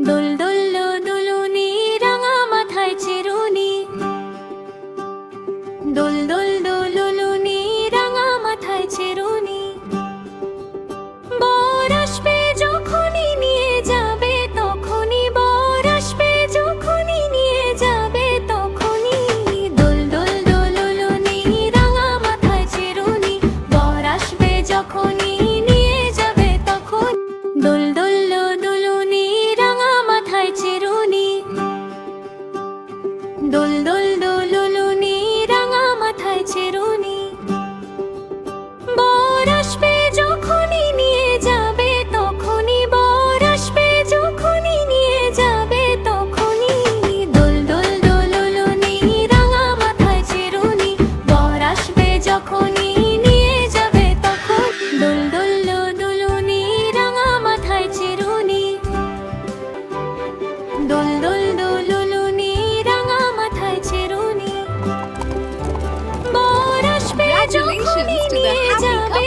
দোল দোল দুলুনি রাঙা মাথায় চিরুনি, দোল দোল দুলুনি রাঙা মাথায় চিরুনি। বর আসবে যখনই নিয়ে যাবে তখনই, বর আসবে যখনই নিয়ে যাবে তখনই। দোল দোল দুলুনি রাঙা মাথায় চিরুনি, বর আসবে যখনই নিয়ে যাবে তখন। দোল দোল দুলুনি রাঙা মাথায় চিরুনি, দোল দোল দুলুনি রাঙা মাথায় চিরুনি। বর আসবে যখনই নিয়ে যাবে তখনই, বর আসবে যখনই নিয়ে যাবে তখনই। দোল দোল দুলুনি রাঙা মাথায় চিরুনি, বর আসবে যখনই নিয়ে যাবে তখন। দোল দোল দুলুনি রাঙা মাথায় চিরুনি, দোল দোল দুলুনি রাঙা মাথায় চিরুনি। বর আসবে Congratulations যখনই to the নিয়ে happy যাবে